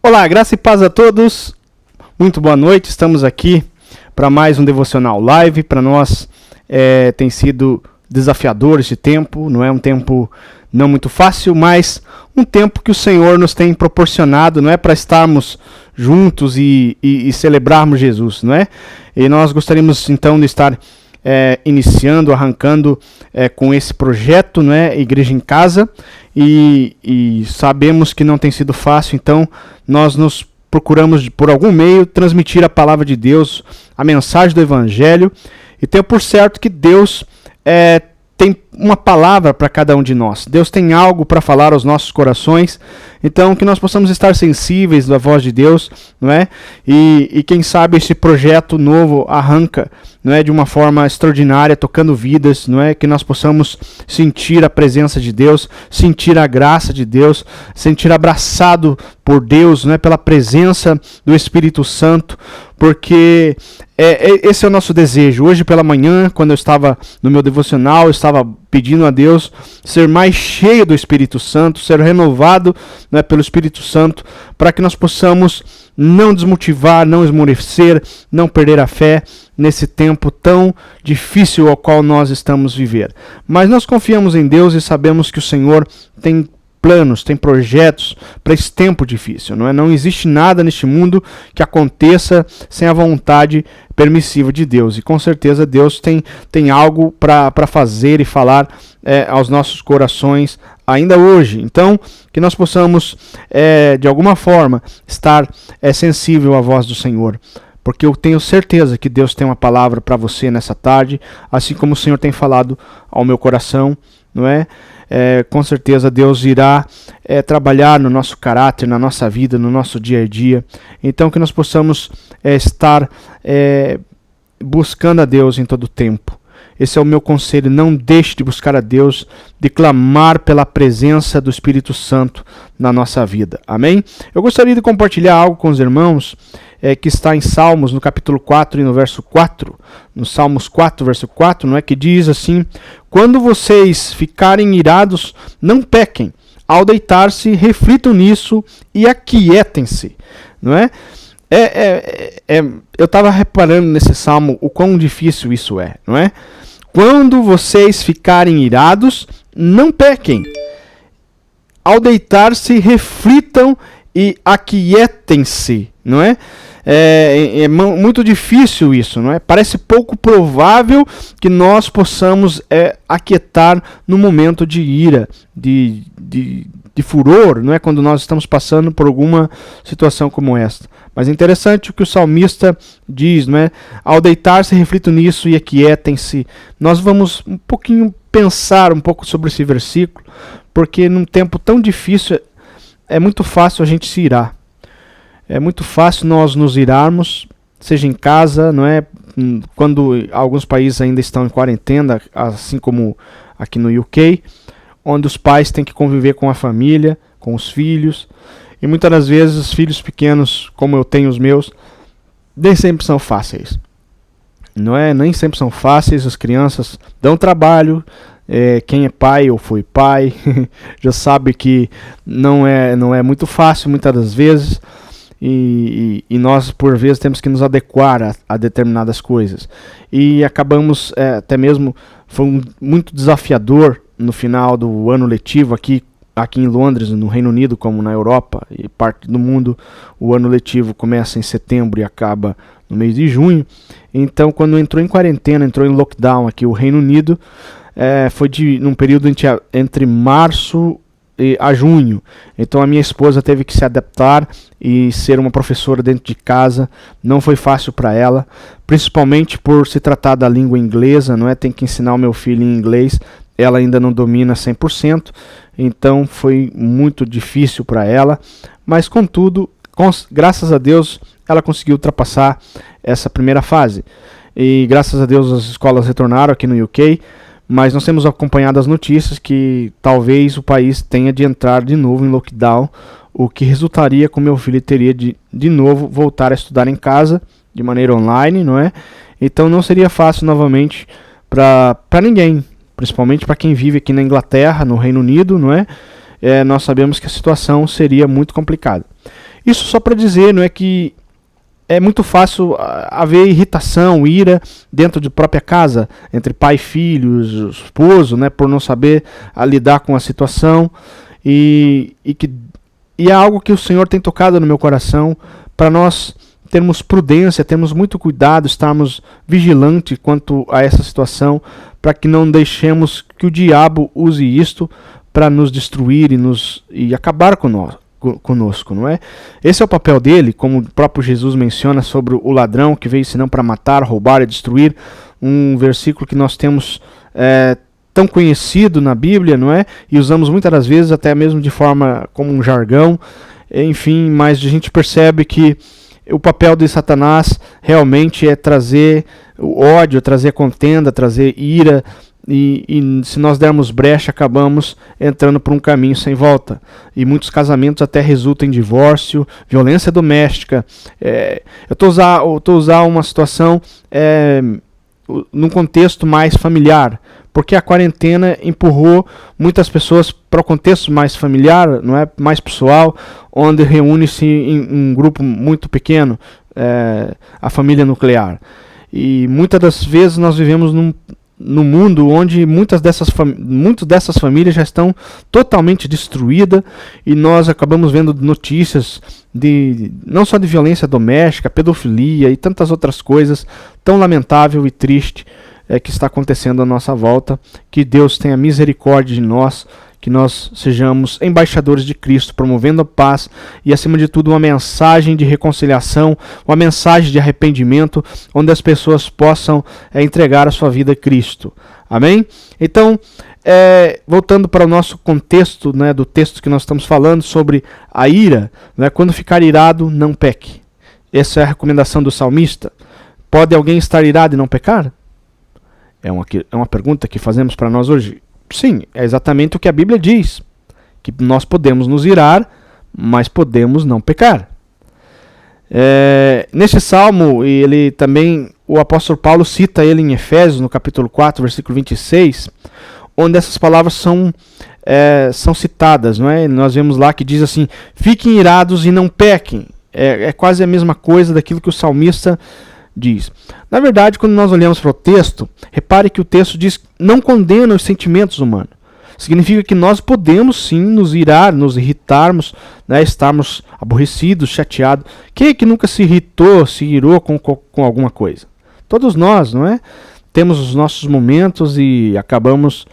Olá, graça e paz a todos. Muito boa noite. Estamos aqui para mais um devocional live. Para nós tem sido desafiador este tempo. Não é um tempo não muito fácil, mas um tempo que o Senhor nos tem proporcionado, não é, para estarmos juntos e celebrarmos Jesus, não é? E nós gostaríamos então de estar iniciando, arrancando com esse projeto, não é? Igreja em Casa, e sabemos que não tem sido fácil, então nós nos procuramos por algum meio transmitir a palavra de Deus, a mensagem do Evangelho, e tenho por certo que Deus tem uma palavra para cada um de nós. Deus tem algo para falar aos nossos corações. Então, que nós possamos estar sensíveis à voz de Deus, não é? E quem sabe esse projeto novo arranca, não é, de uma forma extraordinária, tocando vidas, não é? Que nós possamos sentir a presença de Deus, sentir a graça de Deus, sentir abraçado por Deus, não é? Pela presença do Espírito Santo, porque esse é o nosso desejo. Hoje pela manhã, quando eu estava no meu devocional, eu estava pedindo a Deus ser mais cheio do Espírito Santo, ser renovado, né, pelo Espírito Santo, para que nós possamos não desmotivar, não esmorecer, não perder a fé nesse tempo tão difícil ao qual nós estamos vivendo. Mas nós confiamos em Deus e sabemos que o Senhor tem planos, tem projetos para esse tempo difícil, não é? Não existe nada neste mundo que aconteça sem a vontade permissiva de Deus, e com certeza Deus tem algo para fazer e falar aos nossos corações ainda hoje. Então, que nós possamos de alguma forma estar sensível à voz do Senhor, porque eu tenho certeza que Deus tem uma palavra para você nessa tarde, assim como o Senhor tem falado ao meu coração, não é? Com certeza Deus irá trabalhar no nosso caráter, na nossa vida, no nosso dia a dia. Então que nós possamos estar buscando a Deus em todo o tempo. Esse é o meu conselho: não deixe de buscar a Deus, de clamar pela presença do Espírito Santo na nossa vida. Amém? Eu gostaria de compartilhar algo com os irmãos que está em Salmos, no capítulo 4 e no verso 4. No Salmos 4, verso 4, não é, que diz assim: quando vocês ficarem irados, não pequem. Ao deitar-se, reflitam nisso e aquietem-se. Não é? Eu estava reparando nesse salmo o quão difícil isso é, não é? Quando vocês ficarem irados, não pequem. Ao deitar-se, reflitam e aquietem-se, não é? É muito difícil isso, não é? Parece pouco provável que nós possamos aquietar no momento de ira, de furor, não é? Quando nós estamos passando por alguma situação como esta. Mas é interessante o que o salmista diz, não é? Ao deitar-se, reflitam nisso e aquietem-se. Nós vamos um pouquinho pensar um pouco sobre esse versículo, porque num tempo tão difícil é muito fácil a gente se irar. É muito fácil nós nos irarmos, seja em casa, não é? Quando alguns países ainda estão em quarentena, assim como aqui no UK, onde os pais têm que conviver com a família, com os filhos, e muitas das vezes os filhos pequenos, como eu tenho os meus, nem sempre são fáceis. Não é? Nem sempre são fáceis, as crianças dão trabalho. Quem é pai ou foi pai já sabe que não é muito fácil muitas das vezes. E nós, por vezes, temos que nos adequar a determinadas coisas. E acabamos, até mesmo, foi muito desafiador no final do ano letivo aqui em Londres, no Reino Unido, como na Europa e parte do mundo. O ano letivo começa em setembro e acaba no mês de junho. Então, quando entrou em quarentena, entrou em lockdown aqui o Reino Unido, foi num período entre março a junho. Então a minha esposa teve que se adaptar e ser uma professora dentro de casa. Não foi fácil para ela, principalmente por se tratar da língua inglesa, não é? Tem que ensinar o meu filho em inglês, ela ainda não domina 100%, então foi muito difícil para ela, mas contudo, graças a Deus, ela conseguiu ultrapassar essa primeira fase. E graças a Deus as escolas retornaram aqui no UK, mas nós temos acompanhado as notícias que talvez o país tenha de entrar de novo em lockdown, o que resultaria com meu filho teria de novo voltar a estudar em casa, de maneira online, não é? Então não seria fácil novamente para ninguém, principalmente para quem vive aqui na Inglaterra, no Reino Unido, não é? Nós sabemos que a situação seria muito complicada. Isso só para dizer, não é, que é muito fácil haver irritação, ira dentro de própria casa, entre pai e filho, esposo, né, por não saber lidar com a situação. E é algo que o Senhor tem tocado no meu coração, para nós termos prudência, termos muito cuidado, estarmos vigilantes quanto a essa situação, para que não deixemos que o diabo use isto para nos destruir e acabar conosco, não é? Esse é o papel dele, como o próprio Jesus menciona sobre o ladrão que veio senão para matar, roubar e destruir, um versículo que nós temos tão conhecido na Bíblia, não é? E usamos muitas das vezes até mesmo de forma como um jargão, enfim, mas a gente percebe que o papel de Satanás realmente é trazer o ódio, trazer contenda, trazer ira, e se nós dermos brecha, acabamos entrando por um caminho sem volta. E muitos casamentos até resultam em divórcio, violência doméstica. Eu estou a usar uma situação num contexto mais familiar, porque a quarentena empurrou muitas pessoas para o contexto mais familiar, não é, mais pessoal, onde reúne-se em um grupo muito pequeno, a família nuclear. E muitas das vezes nós vivemos num mundo onde muitas dessas famílias já estão totalmente destruídas, e nós acabamos vendo notícias não só de violência doméstica, pedofilia e tantas outras coisas tão lamentável e triste que está acontecendo à nossa volta. Que Deus tenha misericórdia de nós, que nós sejamos embaixadores de Cristo, promovendo a paz e, acima de tudo, uma mensagem de reconciliação, uma mensagem de arrependimento, onde as pessoas possam entregar a sua vida a Cristo. Amém? Então, voltando para o nosso contexto, né, do texto que nós estamos falando sobre a ira, né, quando ficar irado, não peque. Essa é a recomendação do salmista. Pode alguém estar irado e não pecar? É uma pergunta que fazemos para nós hoje. Sim, é exatamente o que a Bíblia diz, que nós podemos nos irar, mas podemos não pecar. Neste salmo, ele também, o apóstolo Paulo cita ele em Efésios, no capítulo 4, versículo 26, onde essas palavras são citadas, não é? Nós vemos lá que diz assim: fiquem irados e não pequem. É quase a mesma coisa daquilo que o salmista diz. Na verdade, quando nós olhamos para o texto, repare que o texto diz que não condena os sentimentos humanos. Significa que nós podemos sim nos irar, nos irritarmos, né, estarmos aborrecidos, chateados. Quem é que nunca se irou com alguma coisa? Todos nós, não é? Temos os nossos momentos e acabamos...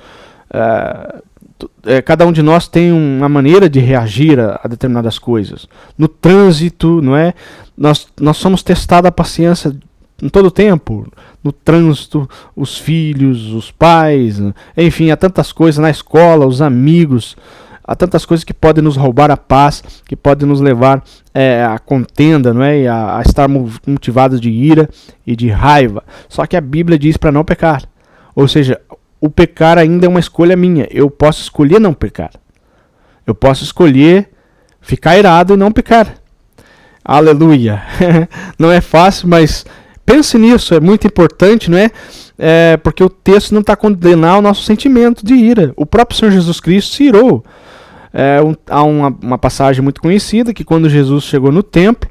cada um de nós tem uma maneira de reagir a determinadas coisas. No trânsito, não é? Nós somos testados a paciência em todo o tempo. No trânsito, os filhos, os pais, enfim, há tantas coisas na escola, os amigos, há tantas coisas que podem nos roubar a paz, que podem nos levar à contenda, não é? E a estar motivados de ira e de raiva. Só que a Bíblia diz para não pecar. Ou seja, o pecar ainda é uma escolha minha. Eu posso escolher não pecar. Eu posso escolher ficar irado e não pecar. Aleluia. Não é fácil, mas pense nisso. É muito importante, não é? Porque o texto não está condenando o nosso sentimento de ira. O próprio Senhor Jesus Cristo se irou. Há uma passagem muito conhecida que quando Jesus chegou no templo,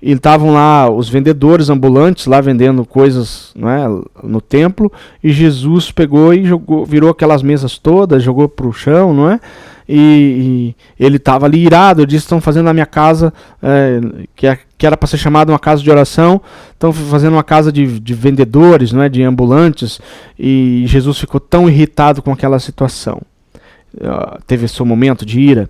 e estavam lá os vendedores ambulantes lá vendendo coisas, não é, no templo, e Jesus pegou e virou aquelas mesas todas, jogou para o chão, não é? E ele estava ali irado. Ele disse: estão fazendo a minha casa, que era para ser chamada uma casa de oração, estão fazendo uma casa de vendedores, não é, de ambulantes. E Jesus ficou tão irritado com aquela situação. Teve seu momento de ira.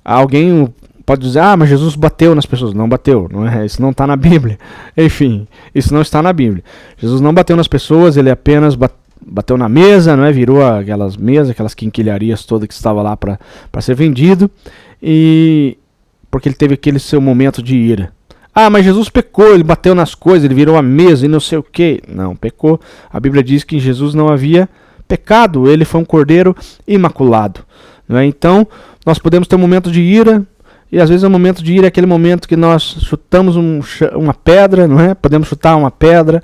Alguém pode dizer: mas Jesus bateu nas pessoas. Não bateu, não é? Isso não está na Bíblia. Enfim, isso não está na Bíblia. Jesus não bateu nas pessoas, ele apenas bateu na mesa, não é? Virou aquelas mesas, aquelas quinquilharias todas que estava lá para ser vendido, e porque ele teve aquele seu momento de ira. Mas Jesus pecou, ele bateu nas coisas, ele virou a mesa e não sei o que. Não, pecou. A Bíblia diz que em Jesus não havia pecado, ele foi um cordeiro imaculado, não é? Então, nós podemos ter um momento de ira. E às vezes o momento de ira é aquele momento que nós chutamos uma pedra, não é? Podemos chutar uma pedra,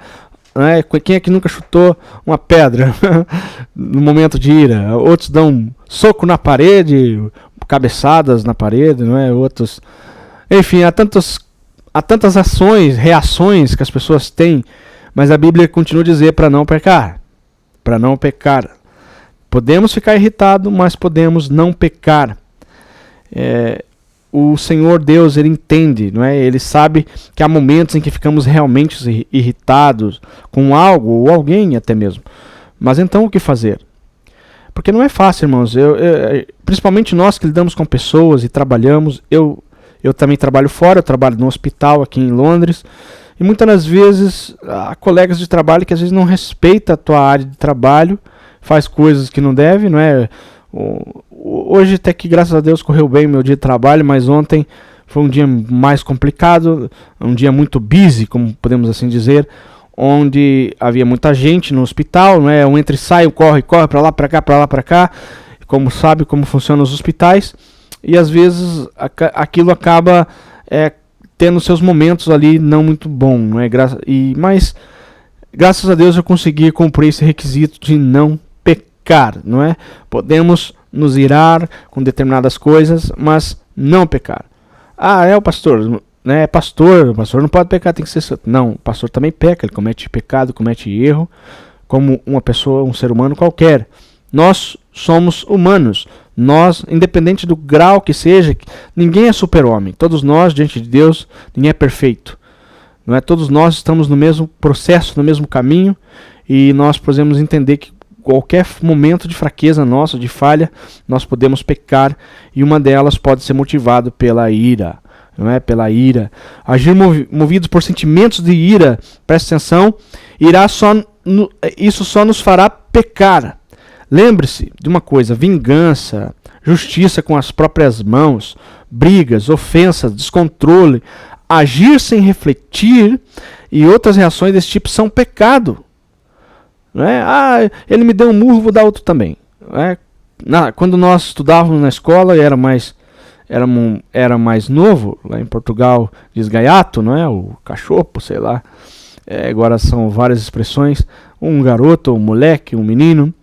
não é? Quem é que nunca chutou uma pedra no momento de ira? Outros dão soco na parede, cabeçadas na parede, não é? Outros, Enfim, há tantas ações, reações que as pessoas têm, mas a Bíblia continua a dizer para não pecar. Para não pecar. Podemos ficar irritados, mas podemos não pecar. O Senhor Deus, Ele entende, não é? Ele sabe que há momentos em que ficamos realmente irritados com algo ou alguém até mesmo. Mas então o que fazer? Porque não é fácil, irmãos. Principalmente nós que lidamos com pessoas e trabalhamos. Eu também trabalho fora, eu trabalho no hospital aqui em Londres. E muitas das vezes há colegas de trabalho que às vezes não respeitam a tua área de trabalho, faz coisas que não deve, não é? Hoje até que graças a Deus correu bem o meu dia de trabalho, mas ontem foi um dia mais complicado, um dia muito busy, como podemos assim dizer, onde havia muita gente no hospital, não é? Um entra e sai, corre para lá, para cá, como sabe como funcionam os hospitais, e às vezes aquilo acaba tendo seus momentos ali não muito bom, não é? Mas graças a Deus eu consegui cumprir esse requisito de não pecar, não é? Podemos nos irar com determinadas coisas, mas não pecar. O pastor, né? O pastor não pode pecar, tem que ser santo. Não, o pastor também peca, ele comete pecado, comete erro, como uma pessoa, um ser humano qualquer. Nós somos humanos. Nós, independente do grau que seja, ninguém é super-homem. Todos nós, diante de Deus, ninguém é perfeito. Não é? Todos nós estamos no mesmo processo, no mesmo caminho, e nós podemos entender que qualquer momento de fraqueza nossa, de falha, nós podemos pecar, e uma delas pode ser motivado pela ira. Não é? Pela ira. Agir movidos por sentimentos de ira, presta atenção, isso só nos fará pecar. Lembre-se de uma coisa: vingança, justiça com as próprias mãos, brigas, ofensas, descontrole, agir sem refletir e outras reações desse tipo são pecado. Não é? Ele me deu um murro, vou dar outro também. Não é? Quando nós estudávamos na escola, era mais novo, lá em Portugal diz gaiato, não é? O cachorro, sei lá. Agora são várias expressões. Um garoto, um moleque, um menino.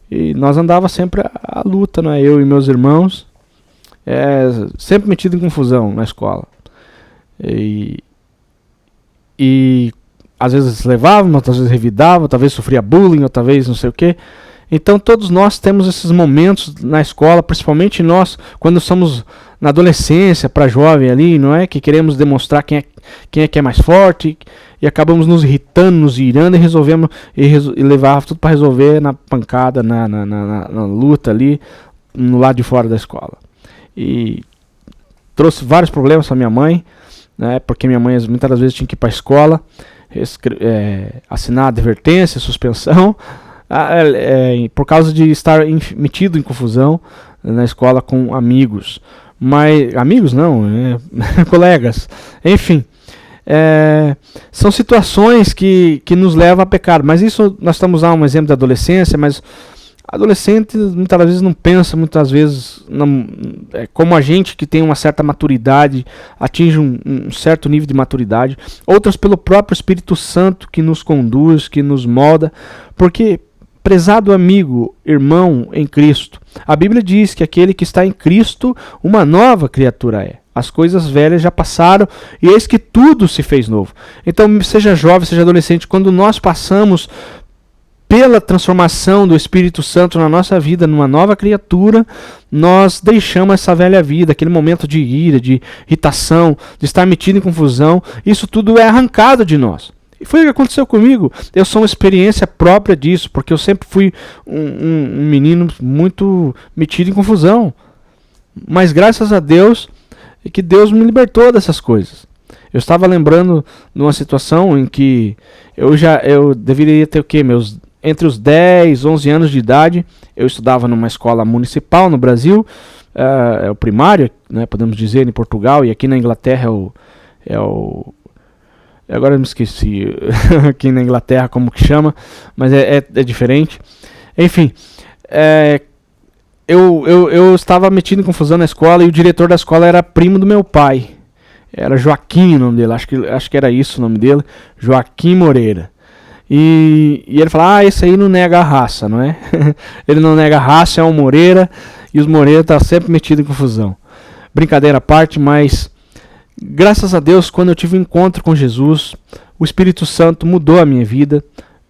E nós andava sempre à luta, não é? Eu e meus irmãos, sempre metido em confusão na escola. E às vezes levávamos, às vezes revidava, talvez sofria bullying, ou talvez não sei o quê. Então todos nós temos esses momentos na escola, principalmente nós, quando somos na adolescência, para jovem ali, não é? Que queremos demonstrar quem é que é mais forte, e acabamos nos irritando, nos irando, e resolvemos e levava tudo para resolver na pancada, na luta ali, no lado de fora da escola. E trouxe vários problemas para minha mãe, né? Porque minha mãe muitas das vezes tinha que ir para a escola, assinar advertência, suspensão, por causa de estar metido em confusão na escola com amigos. Mas amigos não, colegas, enfim, são situações que nos levam a pecar. Mas isso nós estamos a um exemplo da adolescência, mas adolescente muitas vezes não pensa, muitas vezes como a gente que tem uma certa maturidade, atinge um certo nível de maturidade, outras pelo próprio Espírito Santo que nos conduz, que nos molda, porque prezado amigo, irmão em Cristo, a Bíblia diz que aquele que está em Cristo, uma nova criatura é. As coisas velhas já passaram e eis que tudo se fez novo. Então, seja jovem, seja adolescente, quando nós passamos pela transformação do Espírito Santo na nossa vida, numa nova criatura, nós deixamos essa velha vida, aquele momento de ira, de irritação, de estar metido em confusão, isso tudo é arrancado de nós. E foi o que aconteceu comigo. Eu sou uma experiência própria disso, porque eu sempre fui um menino muito metido em confusão. Mas graças a Deus, que Deus me libertou dessas coisas. Eu estava lembrando de uma situação em que eu deveria ter o quê? Entre os 10, 11 anos de idade, eu estudava numa escola municipal no Brasil, é o primário, né, podemos dizer, em Portugal, e aqui na Inglaterra agora eu me esqueci aqui na Inglaterra como que chama, mas é diferente. Enfim, eu estava metido em confusão na escola e o diretor da escola era primo do meu pai. Era Joaquim o nome dele, acho que era isso o nome dele, Joaquim Moreira. E ele fala, esse aí não nega a raça, não é? Ele não nega a raça, é um Moreira, e os Moreira estão sempre metidos em confusão. Brincadeira à parte, mas Graças a Deus, quando eu tive um encontro com Jesus, o Espírito Santo mudou a minha vida.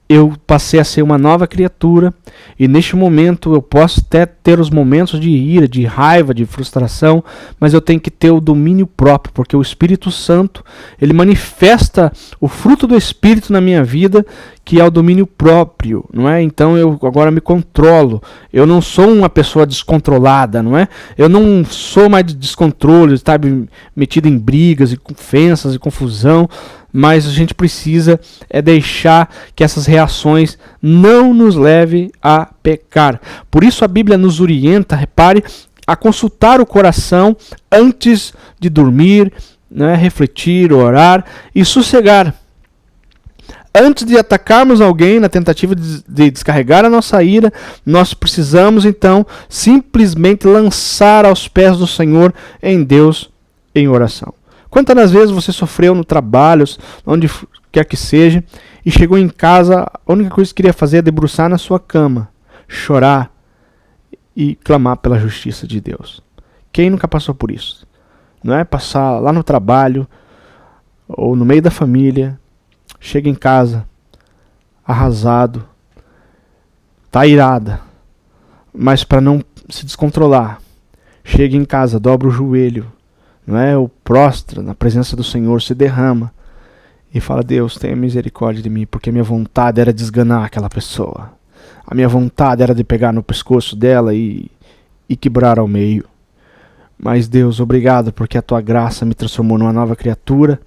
Eu passei a ser uma nova criatura, e neste momento eu posso até ter os momentos de ira, de raiva, de frustração, mas eu tenho que ter o domínio próprio, porque o Espírito Santo, ele manifesta o fruto do Espírito na minha vida, que é o domínio próprio, não é? Então eu agora me controlo. Eu não sou uma pessoa descontrolada, não é? Eu não sou mais de descontrole, estar metido em brigas e ofensas e confusão, mas a gente precisa deixar que essas reações não nos levem a pecar. Por isso a Bíblia nos orienta, repare, a consultar o coração antes de dormir, né, refletir, orar e sossegar. Antes de atacarmos alguém na tentativa de descarregar a nossa ira, nós precisamos então simplesmente lançar aos pés do Senhor em Deus em oração. Quantas vezes você sofreu no trabalho, onde quer que seja, e chegou em casa, a única coisa que queria fazer é debruçar na sua cama, chorar e clamar pela justiça de Deus? Quem nunca passou por isso? Não é? Passar lá no trabalho, ou no meio da família, chega em casa, arrasado, tá irada, mas para não se descontrolar, chega em casa, dobra o joelho, não é? O prostra na presença do Senhor, se derrama e fala: Deus, tenha misericórdia de mim, porque a minha vontade era desganar aquela pessoa. A minha vontade era de pegar no pescoço dela e quebrar ao meio. Mas Deus, obrigado, porque a tua graça me transformou numa nova criatura,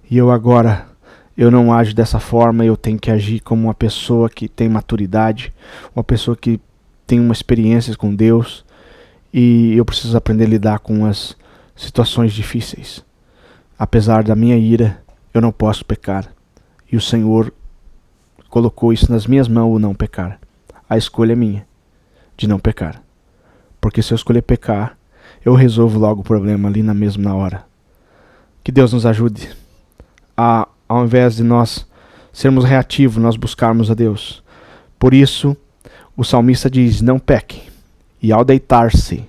e eu não ajo dessa forma. Eu tenho que agir como uma pessoa que tem maturidade, uma pessoa que tem uma experiência com Deus, e eu preciso aprender a lidar com as situações difíceis. Apesar da minha ira, eu não posso pecar, e o Senhor colocou isso nas minhas mãos, o não pecar. A escolha é minha, de não pecar, porque se eu escolher pecar, eu resolvo logo o problema ali na mesma hora. Que Deus nos ajude a, ao invés de nós sermos reativos, nós buscarmos a Deus. Por isso o salmista diz: não pequem, e ao deitar-se,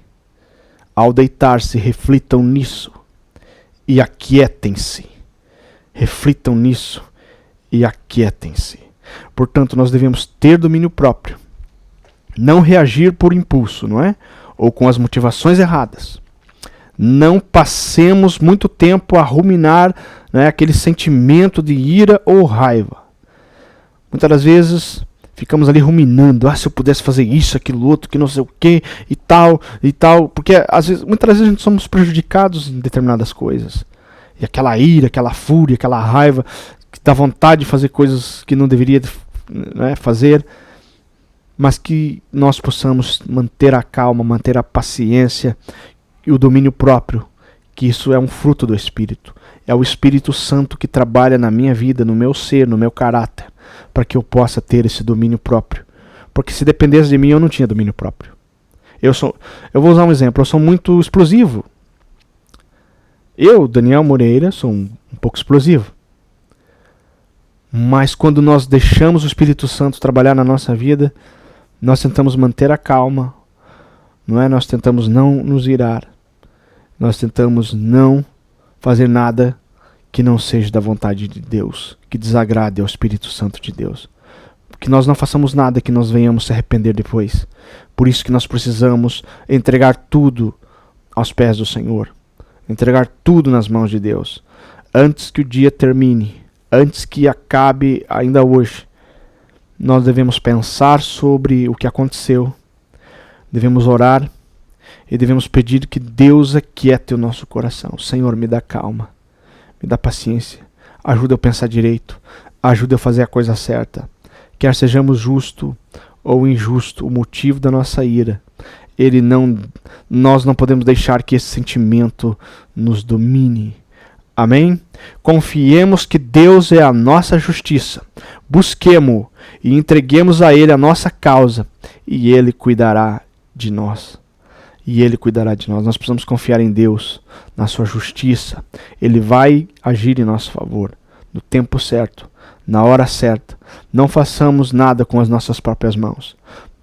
reflitam nisso e aquietem-se. Reflitam nisso e aquietem-se. Portanto, nós devemos ter domínio próprio. Não reagir por impulso, não é? Ou com as motivações erradas. Não passemos muito tempo a ruminar, né, aquele sentimento de ira ou raiva. Muitas das vezes ficamos ali ruminando: se eu pudesse fazer isso, aquilo outro, que não sei o que, e tal, porque muitas vezes a gente somos prejudicados em determinadas coisas. E aquela ira, aquela fúria, aquela raiva, que dá vontade de fazer coisas que não deveria, né, fazer, mas que nós possamos manter a calma, manter a paciência e o domínio próprio, que isso é um fruto do Espírito. É o Espírito Santo que trabalha na minha vida, no meu ser, no meu caráter, para que eu possa ter esse domínio próprio. Porque se dependesse de mim, eu não tinha domínio próprio. Eu vou usar um exemplo: eu sou muito explosivo. Eu, Daniel Moreira, sou um pouco explosivo. Mas quando nós deixamos o Espírito Santo trabalhar na nossa vida, nós tentamos manter a calma, não é? Nós tentamos não nos irar. Nós tentamos não fazer nada que não seja da vontade de Deus, que desagrade ao Espírito Santo de Deus. Que nós não façamos nada que nós venhamos se arrepender depois. Por isso que nós precisamos entregar tudo aos pés do Senhor. Entregar tudo nas mãos de Deus. Antes que o dia termine, antes que acabe ainda hoje, nós devemos pensar sobre o que aconteceu. Devemos orar e devemos pedir que Deus aquiete o nosso coração. Senhor, me dá calma, me dá paciência, ajuda eu a pensar direito, ajuda eu a fazer a coisa certa. Quer sejamos justo ou injusto, o motivo da nossa ira, nós não podemos deixar que esse sentimento nos domine. Amém? Confiemos que Deus é a nossa justiça. Busquemo-o e entreguemos a Ele a nossa causa, e Ele cuidará de nós. Nós precisamos confiar em Deus, na sua justiça. Ele vai agir em nosso favor, no tempo certo, na hora certa. Não façamos nada com as nossas próprias mãos,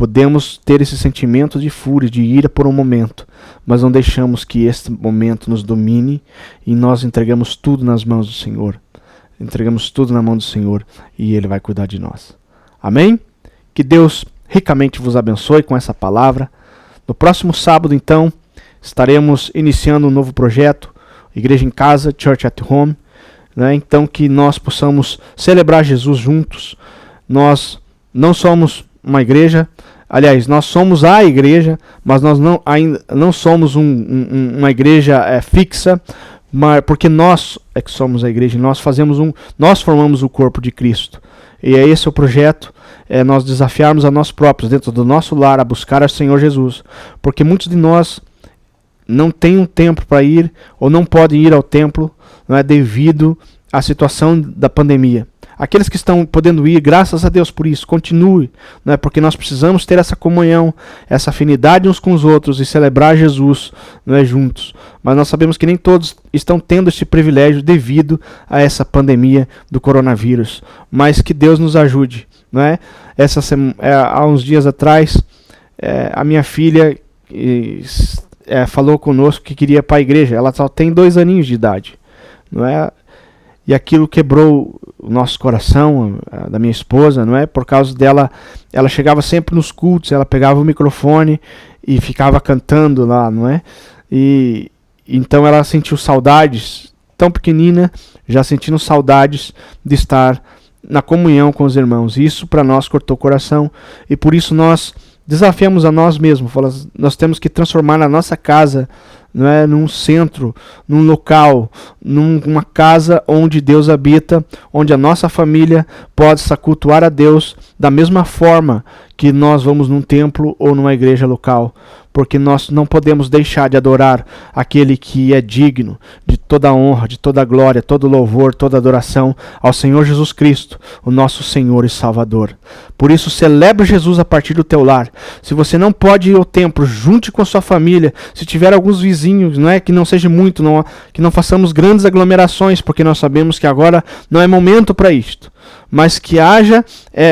Podemos ter esse sentimento de fúria, de ira por um momento, mas não deixamos que este momento nos domine e nós entregamos tudo nas mãos do Senhor. Entregamos tudo na mão do Senhor e Ele vai cuidar de nós. Amém? Que Deus ricamente vos abençoe com essa palavra. No próximo sábado, então, estaremos iniciando um novo projeto, Igreja em Casa, Church at Home. Né? Então, que nós possamos celebrar Jesus juntos. Nós não somos uma igreja, aliás, nós somos a igreja, mas nós ainda não somos uma igreja fixa, mas porque nós é que somos a igreja, nós formamos o corpo de Cristo. E é esse o projeto, nós desafiarmos a nós próprios, dentro do nosso lar, a buscar o Senhor Jesus. Porque muitos de nós não têm um tempo para ir, ou não podem ir ao templo, não é, devido à situação da pandemia. Aqueles que estão podendo ir, graças a Deus por isso, continue, né? Porque nós precisamos ter essa comunhão, essa afinidade uns com os outros e celebrar Jesus, né, juntos. Mas nós sabemos que nem todos estão tendo esse privilégio devido a essa pandemia do coronavírus. Mas que Deus nos ajude. Né? Há uns dias atrás, a minha filha falou conosco que queria ir para a igreja. Ela só tem 2 aninhos de idade. Não é? E aquilo quebrou o nosso coração, da minha esposa, não é? Por causa dela, ela chegava sempre nos cultos, ela pegava o microfone e ficava cantando lá, não é? E então ela sentiu saudades, tão pequenina, já sentindo saudades de estar na comunhão com os irmãos. E isso para nós cortou o coração, e por isso nós desafiamos a nós mesmos. Nós temos que transformar a nossa casa, não é, num centro, num local, numa casa onde Deus habita, onde a nossa família possa cultuar a Deus da mesma forma que nós vamos num templo ou numa igreja local. Porque nós não podemos deixar de adorar aquele que é digno de toda a honra, de toda a glória, todo louvor, toda adoração ao Senhor Jesus Cristo, o nosso Senhor e Salvador. Por isso, celebre Jesus a partir do teu lar. Se você não pode ir ao templo, junte com a sua família. Se tiver alguns vizinhos, não é, que não seja muito, que não façamos grandes aglomerações, porque nós sabemos que agora não é momento para isto. Mas que haja,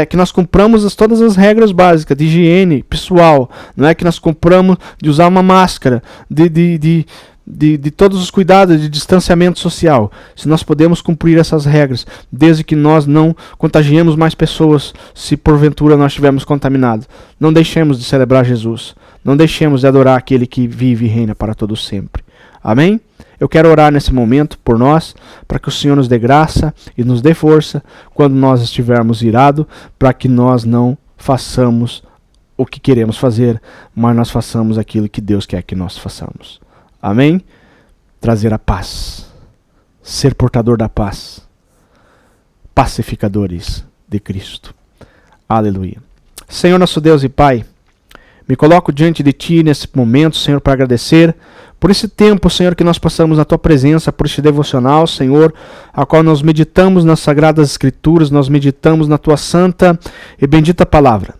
que nós cumpramos todas as regras básicas de higiene pessoal, não é, que nós cumpramos de usar uma máscara, de todos os cuidados de distanciamento social. Se nós podemos cumprir essas regras, desde que nós não contagiemos mais pessoas, se porventura nós estivermos contaminados, não deixemos de celebrar Jesus, não deixemos de adorar aquele que vive e reina para todo sempre. Amém? Eu quero orar nesse momento por nós, para que o Senhor nos dê graça e nos dê força quando nós estivermos irados, para que nós não façamos o que queremos fazer, mas nós façamos aquilo que Deus quer que nós façamos. Amém? Trazer a paz, ser portador da paz, pacificadores de Cristo. Aleluia. Senhor nosso Deus e Pai, me coloco diante de Ti nesse momento, Senhor, para agradecer por esse tempo, Senhor, que nós passamos na Tua presença, por este devocional, Senhor, a qual nós meditamos nas Sagradas Escrituras, nós meditamos na Tua santa e bendita palavra.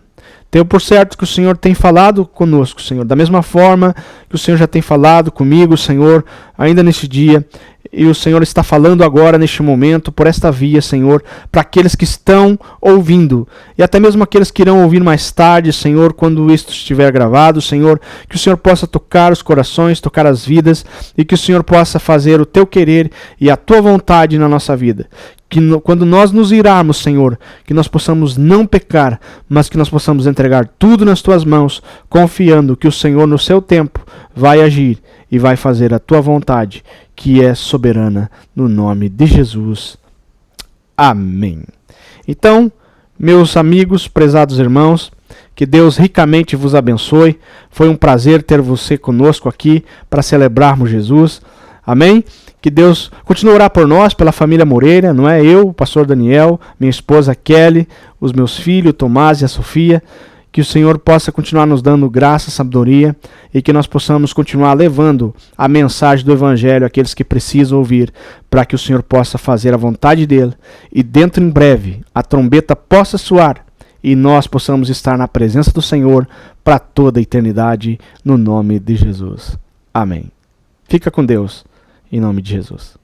Tenho por certo que o Senhor tem falado conosco, Senhor, da mesma forma que o Senhor já tem falado comigo, Senhor, ainda neste dia. E o Senhor está falando agora, neste momento, por esta via, Senhor, para aqueles que estão ouvindo. E até mesmo aqueles que irão ouvir mais tarde, Senhor, quando isto estiver gravado, Senhor, que o Senhor possa tocar os corações, tocar as vidas, e que o Senhor possa fazer o Teu querer e a Tua vontade na nossa vida. Que quando nós nos irarmos, Senhor, que nós possamos não pecar, mas que nós possamos entregar tudo nas Tuas mãos, confiando que o Senhor, no seu tempo, vai agir e vai fazer a Tua vontade, que é soberana, no nome de Jesus. Amém. Então, meus amigos, prezados irmãos, que Deus ricamente vos abençoe. Foi um prazer ter você conosco aqui para celebrarmos Jesus. Amém? Que Deus continue a orar por nós, pela família Moreira, não é? Eu, o pastor Daniel, minha esposa Kelly, os meus filhos, o Tomás e a Sofia. Que o Senhor possa continuar nos dando graça, sabedoria, e que nós possamos continuar levando a mensagem do Evangelho àqueles que precisam ouvir, para que o Senhor possa fazer a vontade dEle, e dentro em breve a trombeta possa soar, e nós possamos estar na presença do Senhor para toda a eternidade, no nome de Jesus. Amém. Fica com Deus, em nome de Jesus.